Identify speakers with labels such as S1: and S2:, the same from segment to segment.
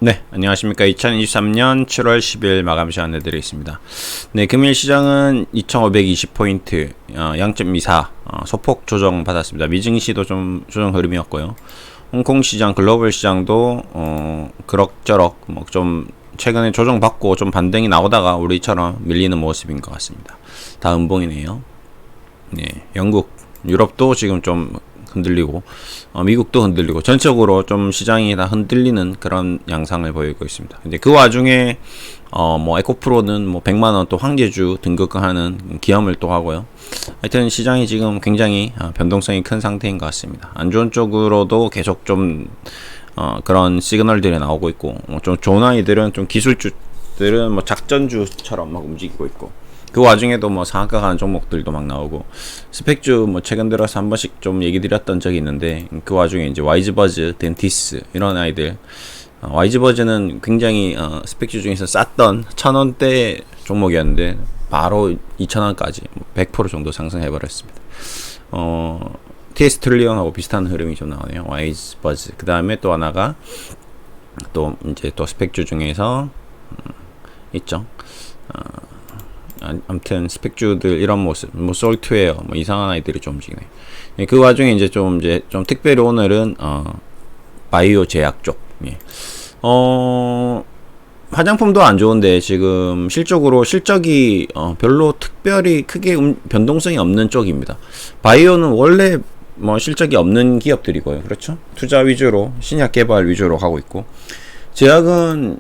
S1: 네, 안녕하십니까. 2023년 7월 10일 마감 시간 내드리겠습니다. 네, 금일 시장은 2520포인트, 0.24, 소폭 조정 받았습니다. 미증시도 좀 조정 흐름이었고요. 홍콩 시장, 글로벌 시장도, 그럭저럭, 좀, 최근에 조정받고 좀 반등이 나오다가 우리처럼 밀리는 모습인 것 같습니다. 다 음봉이네요. 네, 영국, 유럽도 지금 좀 흔들리고 미국도 흔들리고 전체적으로 좀 시장이 다 흔들리는 그런 양상을 보이고 있습니다. 근데 그 와중에 에코프로는 100만원 또 황제주 등극하는 기염을 또 하고요. 하여튼 시장이 지금 굉장히 변동성이 큰 상태인 것 같습니다. 안 좋은 쪽으로도 계속 좀 그런 시그널들이 나오고 있고 좀 좋은 아이들은 좀 기술주들은 작전주처럼 막 움직이고 있고, 그 와중에도 상한가 가는 종목들도 막 나오고, 스펙주 최근 들어서 한 번씩 좀 얘기 드렸던 적이 있는데, 그 와중에 이제 와이즈버즈, 덴티스 이런 아이들, 와이즈버즈는 굉장히 스펙주 중에서 쌌던 1000원대 종목이었는데 바로 2000원까지 100% 정도 상승해 버렸습니다. TS 트릴리언하고 비슷한 흐름이 좀 나오네요. 와이즈버즈. 그 다음에 또 하나가 또 이제 또 스펙주 중에서 있죠. 아무튼 스펙주들 이런 모습, 솔트웨어, 이상한 아이들이 좀 움직이네. 그 와중에 이제 좀 특별히 오늘은 바이오 제약 쪽. 예. 화장품도 안 좋은데 지금 실적이 별로 특별히 크게 변동성이 없는 쪽입니다. 바이오는 원래 실적이 없는 기업들이고요. 그렇죠? 투자 위주로, 신약 개발 위주로 가고 있고, 제약은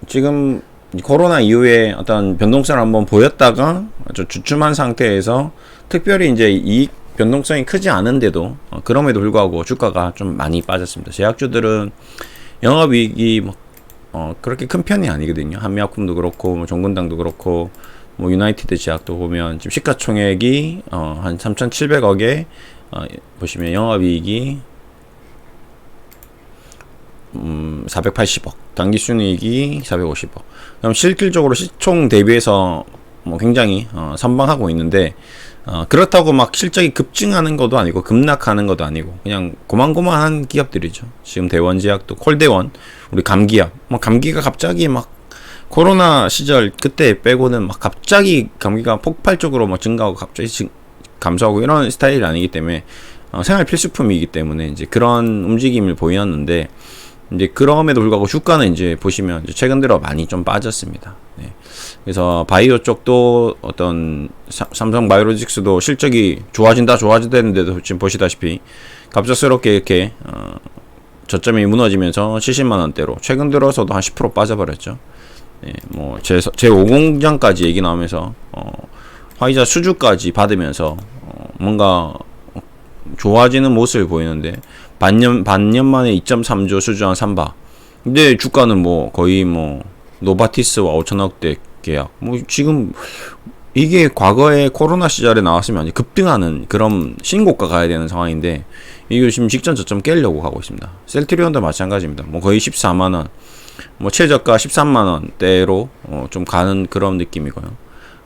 S1: 지금 코로나 이후에 어떤 변동성을 한번 보였다가 아주 주춤한 상태에서 특별히 이제 이익 변동성이 크지 않은데도 그럼에도 불구하고 주가가 좀 많이 빠졌습니다. 제약주들은 영업이익이 그렇게 큰 편이 아니거든요. 한미약품도 그렇고 종근당도 그렇고 유나이티드 제약도 보면 지금 시가총액이 한 3,700억에 보시면 영업이익이 480억, 당기순이익이 450억. 그럼 실질적으로 시총 대비해서 굉장히 선방하고 있는데, 그렇다고 막 실적이 급증하는 것도 아니고 급락하는 것도 아니고 그냥 고만고만한 기업들이죠. 지금 대원제약도, 콜대원, 우리 감기약, 감기가 갑자기 코로나 시절 그때 빼고는 갑자기 감기가 폭발적으로 증가하고 갑자기 감소하고 이런 스타일이 아니기 때문에 생활 필수품이기 때문에 이제 그런 움직임을 보였는데, 이제 그럼에도 불구하고 주가는 이제 보시면 이제 최근 들어 많이 좀 빠졌습니다. 네. 그래서 바이오 쪽도 어떤 삼성 바이오로직스도 실적이 좋아진다는데도 지금 보시다시피 갑작스럽게 이렇게 저점이 무너지면서 70만 원대로 최근 들어서도 한 10% 빠져버렸죠. 네. 제5공장까지 얘기 나오면서 화이자 수주까지 받으면서 뭔가 좋아지는 모습을 보이는데, 반년 만에 2.3조 수주한 삼바. 근데 주가는 거의 노바티스와 5천억대 계약. 지금 이게 과거에 코로나 시절에 나왔으면 급등하는 그런 신고가 가야 되는 상황인데, 이게 지금 직전 저점 깨려고 하고 있습니다. 셀트리온도 마찬가지입니다. 거의 14만원, 최저가 13만원대로 좀 가는 그런 느낌이고요.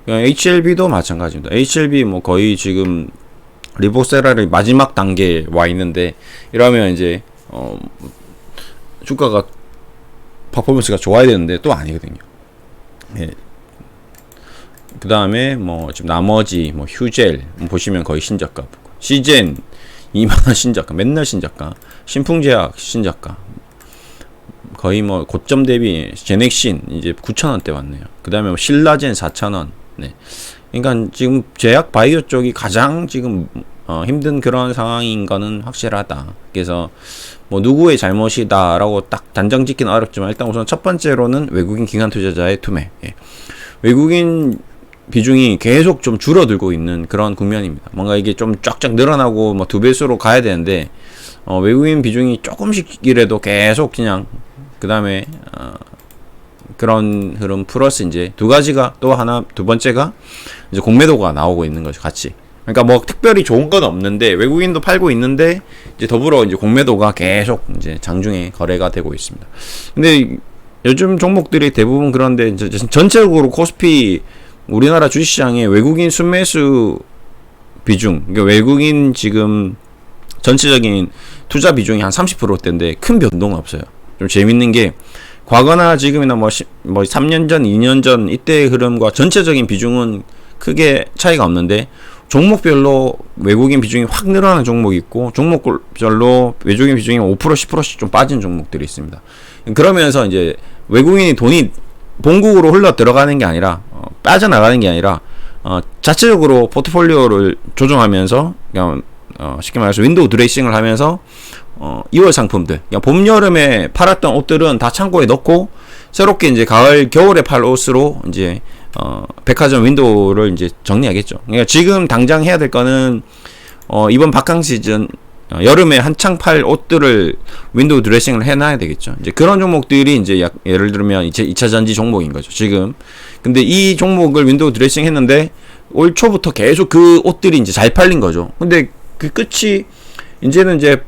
S1: HLB도 마찬가지입니다. HLB 거의 지금 리보세라를 마지막 단계에 와 있는데, 이러면 이제 주가가 퍼포먼스가 좋아야 되는데 또 아니거든요. 예. 그 다음에 지금 나머지 휴젤 보시면 거의 신저가, 시젠 2만원 신저가, 맨날 신저가, 신풍제약 신저가, 거의 고점 대비 제넥신 이제 9,000원대 왔네요. 그 다음에 신라젠 4,000원. 네. 그러니까 지금 제약 바이오 쪽이 가장 지금 힘든 그런 상황인 거는 확실하다. 그래서 누구의 잘못이다라고 딱 단정 짓기는 어렵지만, 일단 우선 첫 번째로는 외국인 기관 투자자의 투매. 예. 외국인 비중이 계속 좀 줄어들고 있는 그런 국면입니다. 뭔가 이게 좀 쫙쫙 늘어나고 2배수로 가야 되는데, 외국인 비중이 조금씩이라도 계속 그냥, 그 다음에 그런 흐름 플러스 이제 두 번째가 이제 공매도가 나오고 있는 거죠, 같이. 그러니까 특별히 좋은 건 없는데 외국인도 팔고 있는데, 이제 더불어 이제 공매도가 계속 이제 장중에 거래가 되고 있습니다. 근데 요즘 종목들이 대부분 그런데 이제 전체적으로 코스피 우리나라 주식시장의 외국인 순매수 비중, 그러니까 외국인 지금 전체적인 투자 비중이 한 30%대인데 큰 변동은 없어요. 좀 재밌는 게 과거나 지금이나 뭐 3년 전, 2년 전 이때의 흐름과 전체적인 비중은 크게 차이가 없는데 종목별로 외국인 비중이 확 늘어나는 종목이 있고 종목별로 외국인 비중이 5% 10%씩 좀 빠진 종목들이 있습니다. 그러면서 이제 외국인이 돈이 본국으로 흘러 들어가는 게 아니라 빠져나가는 게 아니라 자체적으로 포트폴리오를 조정하면서 그냥 쉽게 말해서 윈도우 드레싱을 하면서 2월 상품들 그냥 봄 여름에 팔았던 옷들은 다 창고에 넣고 새롭게 이제 가을 겨울에 팔 옷으로 이제 백화점 윈도우를 이제 정리하겠죠. 그러니까 지금 당장 해야 될 거는 이번 박항 시즌 여름에 한창 팔 옷들을 윈도우 드레싱을 해놔야 되겠죠. 이제 그런 종목들이 이제 예를 들면 이제 2차 전지 종목인 거죠. 지금. 근데 이 종목을 윈도우 드레싱 했는데 올 초부터 계속 그 옷들이 이제 잘 팔린 거죠. 근데 그 끝이 이제는 이제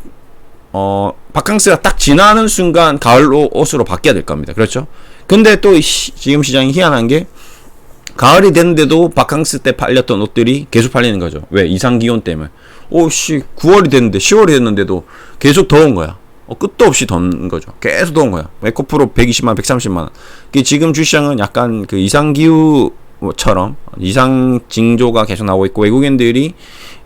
S1: 바캉스가 딱 지나는 순간 가을 옷으로 바뀌어야 될 겁니다. 그렇죠? 근데 또 지금 시장이 희한한 게 가을이 됐는데도 바캉스 때 팔렸던 옷들이 계속 팔리는 거죠. 왜? 이상 기온 때문에. 9월이 됐는데 10월이 됐는데도 계속 더운 거야. 끝도 없이 더운 거죠. 계속 더운 거야. 에코프로 120만, 130만 원. 지금 주시장은 약간 그 이상 기후처럼 이상 징조가 계속 나오고 있고 외국인들이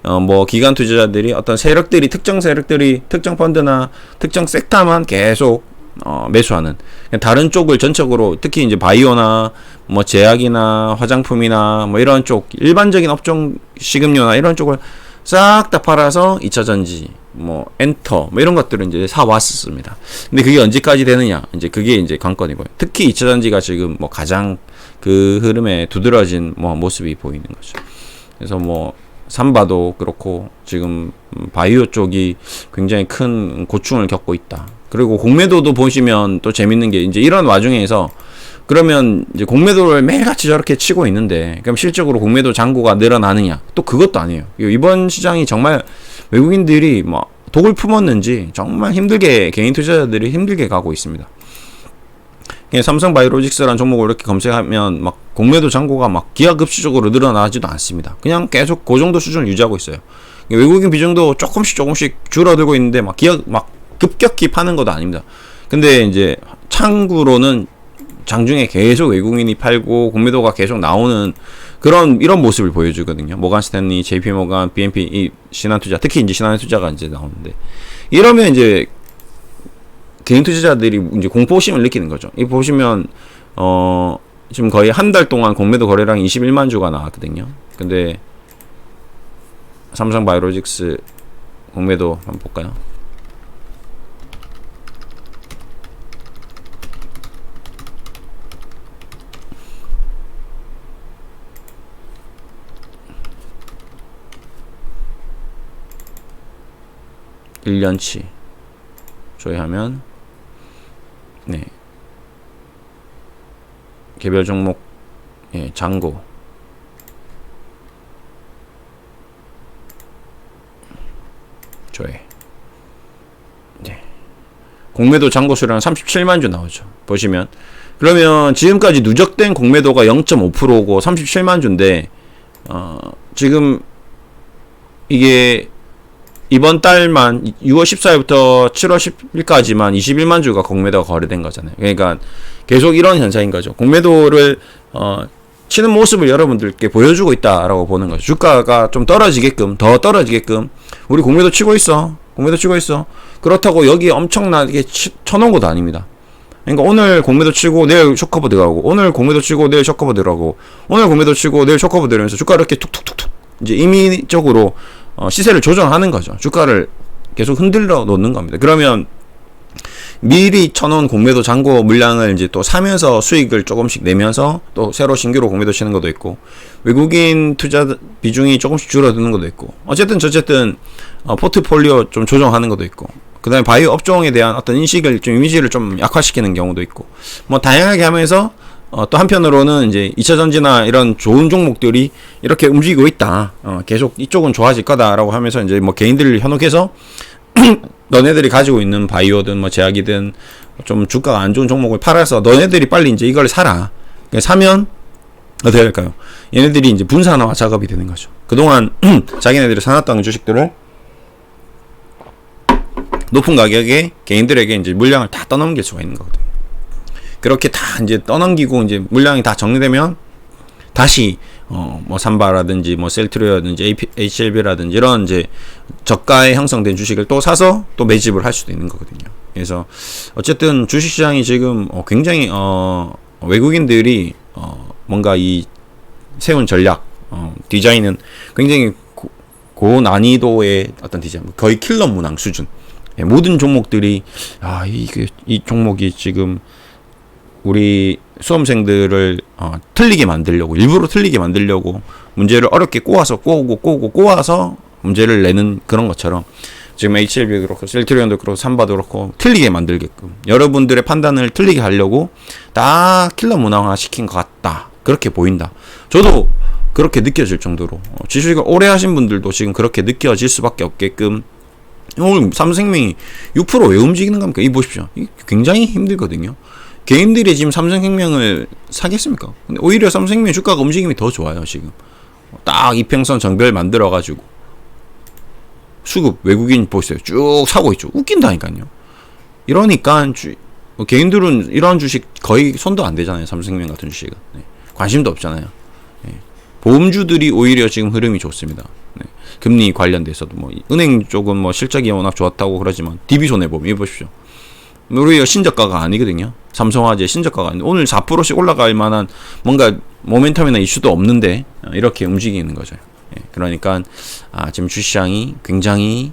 S1: 뭐 기관 투자자들이 어떤 세력들이 특정 펀드나 특정 섹터만 계속 매수하는 다른 쪽을 전적으로 특히 이제 바이오나 뭐 제약이나 화장품이나 뭐 이런 쪽 일반적인 업종 식음료나 이런 쪽을 싹 다 팔아서 2차 전지 뭐 엔터 뭐 이런 것들을 이제 사 왔었습니다. 근데 그게 언제까지 되느냐 이제 그게 이제 관건이고요. 특히 2차 전지가 지금 뭐 가장 그 흐름에 두드러진 뭐 모습이 보이는 거죠. 그래서 뭐 삼바도 그렇고 지금 바이오 쪽이 굉장히 큰 고충을 겪고 있다. 그리고 공매도도 보시면 또 재밌는 게 이제 이런 와중에서 그러면 이제 공매도를 매일같이 저렇게 치고 있는데 그럼 실적으로 공매도 잔고가 늘어나느냐? 또 그것도 아니에요. 이번 시장이 정말 외국인들이 뭐 독을 품었는지 정말 힘들게 개인 투자자들이 힘들게 가고 있습니다. 삼성바이오로직스라는 종목을 이렇게 검색하면 막 공매도 잔고가 막 기하급수적으로 늘어나지도 않습니다. 그냥 계속 그 정도 수준을 유지하고 있어요. 외국인 비중도 조금씩 줄어들고 있는데 막 급격히 파는 것도 아닙니다. 근데 이제 참고로는 장중에 계속 외국인이 팔고 공매도가 계속 나오는 이런 모습을 보여주거든요. 모간 스탠리, JP 모간, BNP 이 신한투자 특히 이제 신한투자가 이제 나오는데 이러면 이제 개인 투자자들이 이제 공포심을 느끼는 거죠. 이 보시면 지금 거의 한 달 동안 공매도 거래량이 21만 주가 나왔거든요. 근데 삼성바이오로직스 공매도 한번 볼까요? (1년치) 조회하면 네 개별 종목 잔고 조회 공매도 잔고 수량 37만 주 나오죠. 보시면 그러면 지금까지 누적된 공매도가 0.5%고 37만 주인데 지금 이게 이번 달만 6월 14일부터 7월 10일까지만 21만 주가 공매도가 거래된 거잖아요. 그러니까 계속 이런 현상인 거죠. 공매도를 치는 모습을 여러분들께 보여주고 있다라고 보는 거죠. 주가가 좀 더 떨어지게끔 우리 공매도 치고 있어. 그렇다고 여기에 엄청나게 쳐놓은 것도 아닙니다. 그러니까 오늘 공매도 치고 내일 쇼커버 들어가고 오늘 공매도 치고 내일 쇼커버 들어가고 오늘 공매도 치고 내일 쇼커버 들어가면서 주가 이렇게 툭툭툭툭 이제 임의적으로 시세를 조정하는 거죠. 주가를 계속 흔들러 놓는 겁니다. 그러면 미리 쳐놓은 공매도 잔고 물량을 이제 또 사면서 수익을 조금씩 내면서 또 새로 신규로 공매도 치는 것도 있고 외국인 투자 비중이 조금씩 줄어드는 것도 있고 어쨌든 포트폴리오 좀 조정하는 것도 있고 그 다음에 바이오 업종에 대한 어떤 인식을 좀 이미지를 좀 약화시키는 경우도 있고 뭐 다양하게 하면서 또 한편으로는 이제 2차 전지나 이런 좋은 종목들이 이렇게 움직이고 있다. 계속 이쪽은 좋아질 거다라고 하면서 이제 뭐 개인들을 현혹해서 너네들이 가지고 있는 바이오든 뭐 제약이든 좀 주가가 안 좋은 종목을 팔아서 너네들이 빨리 이제 이걸 사라. 사면 어떻게 될까요? 얘네들이 이제 분산화 작업이 되는 거죠. 그동안 자기네들이 사놨던 주식들을 높은 가격에 개인들에게 이제 물량을 다 떠넘길 수가 있는 거거든요. 그렇게 다 이제 떠넘기고 이제 물량이 다 정리되면 다시 뭐 삼바라든지 뭐 셀트리오라든지 HLB라든지 이런 이제 저가에 형성된 주식을 또 사서 또 매집을 할 수도 있는 거거든요. 그래서 어쨌든 주식시장이 지금 굉장히 외국인들이 뭔가 이 세운 전략 디자인은 굉장히 고난이도의 어떤 디자인, 거의 킬러 문항 수준. 모든 종목들이 이 종목이 지금 우리 수험생들을 틀리게 만들려고, 일부러 틀리게 만들려고 문제를 어렵게 꼬아서 문제를 내는 그런 것처럼 지금 HLB도 그렇고 셀트리온도 그렇고 삼바도 그렇고 틀리게 만들게끔 여러분들의 판단을 틀리게 하려고 다 킬러 문항화 시킨 것 같다, 그렇게 보인다. 저도 그렇게 느껴질 정도로 주식을 오래 하신 분들도 지금 그렇게 느껴질 수밖에 없게끔 오늘 삼성생명이 6% 왜 움직이는 겁니까? 이 보십시오. 굉장히 힘들거든요. 개인들이 지금 삼성생명을 사겠습니까? 근데 오히려 삼성생명 주가가 움직임이 더 좋아요. 지금 딱 이평선 정별 만들어가지고 수급 외국인 보세요, 쭉 사고 있죠. 웃긴다니까요. 이러니까 개인들은 이런 주식 거의 손도 안 대잖아요. 삼성생명 같은 주식은 관심도 없잖아요. 보험주들이 오히려 지금 흐름이 좋습니다. 금리 관련돼서도 뭐 은행 쪽은 뭐 실적이 워낙 좋았다고 그러지만 DB손해보험 이거 보십시오. 우리가 신저가가 아니거든요. 삼성화재 신저가가 아닌데 오늘 4%씩 올라갈 만한 뭔가 모멘텀이나 이슈도 없는데 이렇게 움직이는 거죠. 그러니까 지금 주시장이 굉장히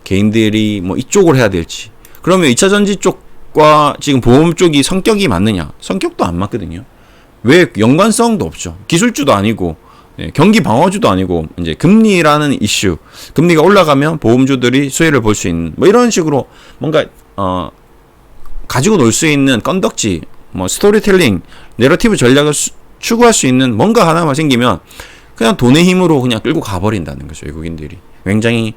S1: 개인들이 뭐 이쪽을 해야 될지, 그러면 2차전지 쪽과 지금 보험 쪽이 성격이 맞느냐? 성격도 안 맞거든요. 왜? 연관성도 없죠. 기술주도 아니고 경기 방어주도 아니고 이제 금리라는 이슈, 금리가 올라가면 보험주들이 수혜를 볼 수 있는 뭐 이런 식으로 뭔가 가지고 놀 수 있는 건덕지, 뭐 스토리텔링, 내러티브 전략을 추구할 수 있는 뭔가 하나만 생기면 그냥 돈의 힘으로 그냥 끌고 가버린다는 거죠. 외국인들이 굉장히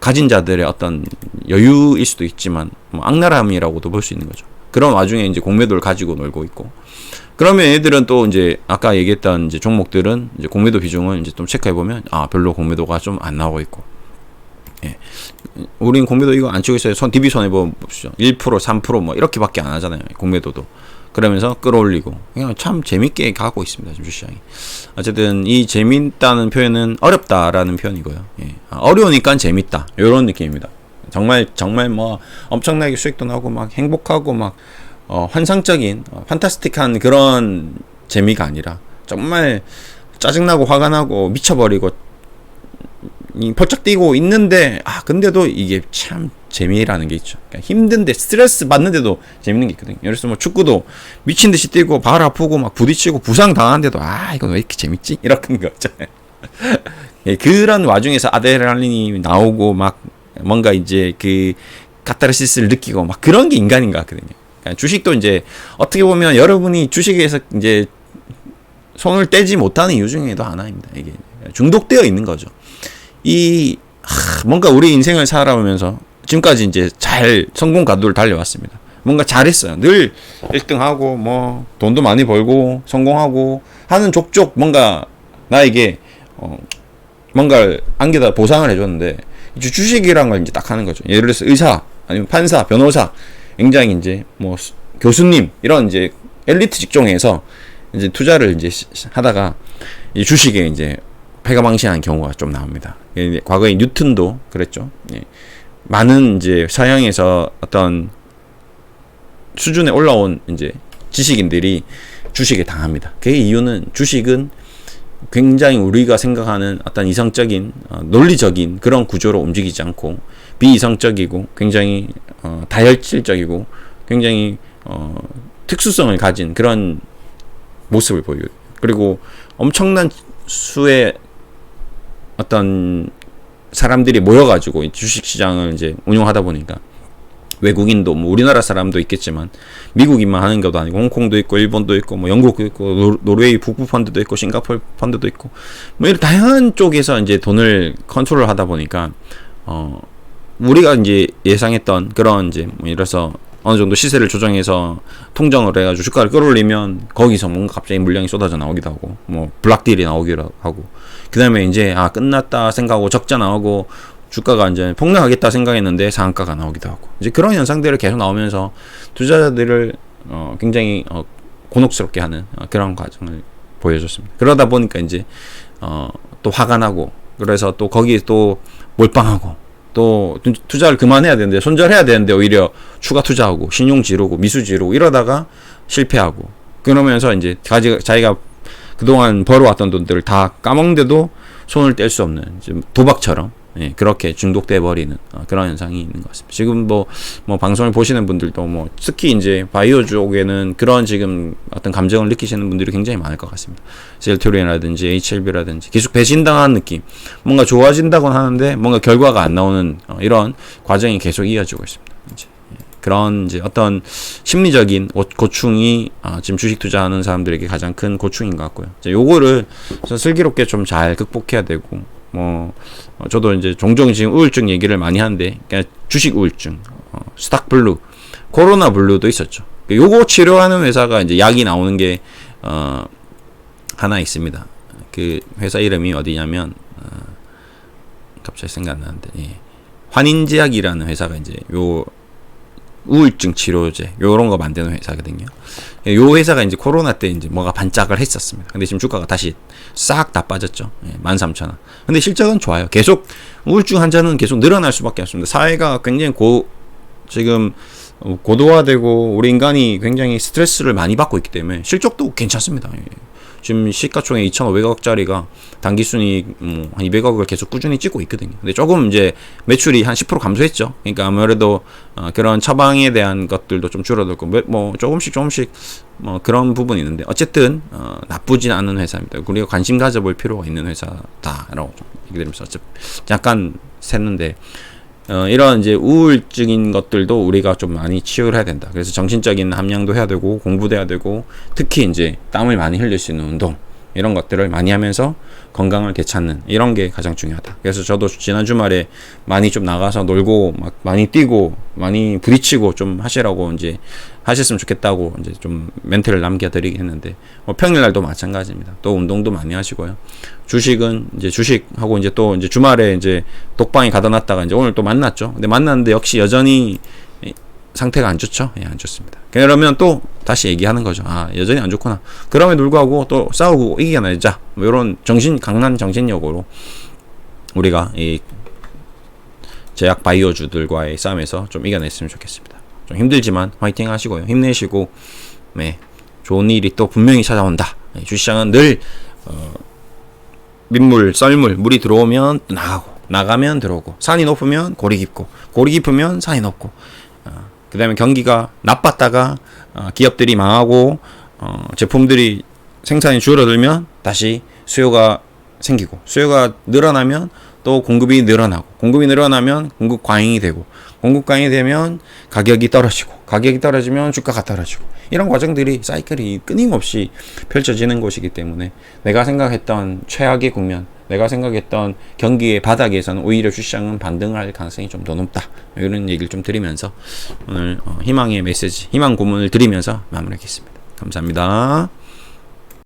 S1: 가진 자들의 어떤 여유일 수도 있지만 뭐 악랄함이라고도 볼 수 있는 거죠. 그런 와중에 이제 공매도를 가지고 놀고 있고, 그러면 얘들은 또 이제 아까 얘기했던 이제 종목들은 이제 공매도 비중을 이제 좀 체크해 보면 별로 공매도가 좀 안 나오고 있고, 우린 공매도 이거 안 치고 있어요. DB 손해보험 봅시죠. 1% 3% 뭐 이렇게밖에 안 하잖아요. 공매도도. 그러면서 끌어올리고 그냥 참 재밌게 가고 있습니다. 지금 주시장이. 어쨌든 이 재밌다는 표현은 어렵다라는 표현이고요. 어려우니까 재밌다, 이런 느낌입니다. 정말 뭐 엄청나게 수익도 나고 막 행복하고 막 환상적인 판타스틱한 그런 재미가 아니라 정말 짜증나고 화가 나고 미쳐버리고 펄쩍 뛰고 있는데 근데도 이게 참 재미라는 게 있죠. 그러니까 힘든데 스트레스 받는데도 재밌는 게 있거든요. 예를 들어서 뭐 축구도 미친 듯이 뛰고 발 아프고 막 부딪히고 부상 당하는데도 이거 왜 이렇게 재밌지? 이런 거 있잖아요. 그런 와중에서 아드레날린이 나오고 막 뭔가 이제 그 카타르시스를 느끼고 막 그런 게 인간인 것 같거든요. 그러니까 주식도 이제 어떻게 보면 여러분이 주식에서 이제 손을 떼지 못하는 이유 중에도 하나입니다. 이게 중독되어 있는 거죠. 뭔가 우리 인생을 살아오면서 지금까지 이제 잘 성공 가도를 달려왔습니다. 뭔가 잘했어요. 늘 1등하고 뭐 돈도 많이 벌고 성공하고 하는 족족 뭔가 나에게 뭔가를 안겨다 보상을 해줬는데, 이제 주식이란 걸 이제 딱 하는 거죠. 예를 들어서 의사 아니면 판사, 변호사, 굉장히 이제 뭐 교수님 이런 이제 엘리트 직종에서 이제 투자를 이제 하다가 이 주식에 이제 패가망신한 경우가 좀 나옵니다. 과거에 뉴턴도 그랬죠. 많은 이제 서양에서 어떤 수준에 올라온 이제 지식인들이 주식에 당합니다. 그 이유는 주식은 굉장히 우리가 생각하는 어떤 이성적인 논리적인 그런 구조로 움직이지 않고 비이성적이고 굉장히 다혈질적이고 굉장히 특수성을 가진 그런 모습을 보여요. 그리고 엄청난 수의 어떤 사람들이 모여가지고 주식시장을 이제 운용하다 보니까 외국인도 뭐 우리나라 사람도 있겠지만 미국인만 하는 것도 아니고 홍콩도 있고 일본도 있고 뭐 영국도 있고 노르웨이 북부 펀드도 있고 싱가포르 펀드도 있고 뭐 이런 다양한 쪽에서 이제 돈을 컨트롤 하다 보니까 우리가 이제 예상했던 그런 이제 뭐 이래서 어느 정도 시세를 조정해서 통정을 해가지고 주가를 끌어올리면 거기서 뭔가 갑자기 물량이 쏟아져 나오기도 하고 뭐 블락딜이 나오기도 하고 그 다음에 이제 끝났다 생각하고 적자 나오고 주가가 이제 폭락하겠다 생각했는데 상한가가 나오기도 하고 이제 그런 현상들이 계속 나오면서 투자자들을 굉장히 곤혹스럽게 하는 그런 과정을 보여줬습니다. 그러다 보니까 이제 또 화가 나고 그래서 또 거기에 또 몰빵하고 또 투자를 그만해야 되는데 손절해야 되는데 오히려 추가 투자하고 신용 지르고 미수 지르고 이러다가 실패하고 그러면서 이제 자기가 그동안 벌어왔던 돈들을 다 까먹는데도 손을 뗄 수 없는 도박처럼 그렇게 중독돼 버리는 그런 현상이 있는 것 같습니다. 지금 뭐 방송을 보시는 분들도 특히 이제 바이오 쪽에는 그런 지금 어떤 감정을 느끼시는 분들이 굉장히 많을 것 같습니다. 셀트리온이라든지 HLB라든지 계속 배신당한 느낌, 뭔가 좋아진다고는 하는데 뭔가 결과가 안 나오는 이런 과정이 계속 이어지고 있습니다. 그런 이제 어떤 심리적인 고충이 지금 주식 투자하는 사람들에게 가장 큰 고충인 것 같고요. 요거를 슬기롭게 좀 잘 극복해야 되고 저도 이제 종종 지금 우울증 얘기를 많이 하는데 주식 우울증, 스탁 블루, 코로나 블루도 있었죠. 요거 치료하는 회사가 이제 약이 나오는 게 하나 있습니다. 그 회사 이름이 어디냐면 갑자기 생각 안 나는데 환인제약이라는 회사가 이제 요 우울증 치료제 요런 거 만드는 회사거든요. 요 회사가 이제 코로나 때 이제 뭐가 반짝을 했었습니다. 근데 지금 주가가 다시 싹 다 빠졌죠. 13,000원. 근데 실적은 좋아요. 계속 우울증 환자는 계속 늘어날 수밖에 없습니다. 사회가 굉장히 지금 고도화되고 우리 인간이 굉장히 스트레스를 많이 받고 있기 때문에 실적도 괜찮습니다. 지금 시가총액 2,500억짜리가 단기순이익 한 200억을 계속 꾸준히 찍고 있거든요. 근데 조금 이제 매출이 한 10% 감소했죠. 그러니까 아무래도 그런 처방에 대한 것들도 좀 줄어들고 조금씩 그런 부분이 있는데 어쨌든 나쁘진 않은 회사입니다. 우리가 관심 가져볼 필요가 있는 회사다라고 좀 얘기드리면서 약간 샜는데 이런 이제 우울증인 것들도 우리가 좀 많이 치유를 해야 된다. 그래서 정신적인 함량도 해야 되고 공부도 해야 되고 특히 이제 땀을 많이 흘릴 수 있는 운동 이런 것들을 많이 하면서 건강을 되찾는 이런 게 가장 중요하다. 그래서 저도 지난 주말에 많이 좀 나가서 놀고 막 많이 뛰고 많이 부딪히고 좀 하시라고 이제 하셨으면 좋겠다고 이제 좀 멘트를 남겨드리긴 했는데 평일날도 마찬가지입니다. 또 운동도 많이 하시고요. 주식은 이제 주식하고 이제 또 이제 주말에 이제 독방에 가다 놨다가 이제 오늘 또 만났죠. 근데 만났는데 역시 여전히 상태가 안 좋죠? 안 좋습니다. 그러면 또 다시 얘기하는 거죠. 여전히 안 좋구나. 그럼에도 불구하고 또 싸우고 이겨내자. 이런 강한 정신력으로 우리가 이 제약 바이오주들과의 싸움에서 좀 이겨냈으면 좋겠습니다. 좀 힘들지만 화이팅 하시고요. 힘내시고 좋은 일이 또 분명히 찾아온다. 주시장은 늘 민물, 썰물, 물이 들어오면 나가면 들어오고 산이 높으면 골이 깊고 골이 깊으면 산이 높고 그 다음에 경기가 나빴다가 기업들이 망하고 제품들이 생산이 줄어들면 다시 수요가 생기고 수요가 늘어나면 또 공급이 늘어나고 공급이 늘어나면 공급 과잉이 되고 공급 과잉이 되면 가격이 떨어지고 가격이 떨어지면 주가가 떨어지고 이런 과정들이 사이클이 끊임없이 펼쳐지는 것이기 때문에 내가 생각했던 최악의 국면 내가 생각했던 경기의 바닥에서는 오히려 주시장은 반등할 가능성이 좀 더 높다. 이런 얘기를 좀 드리면서 오늘 희망의 메시지, 희망 고문을 드리면서 마무리하겠습니다. 감사합니다.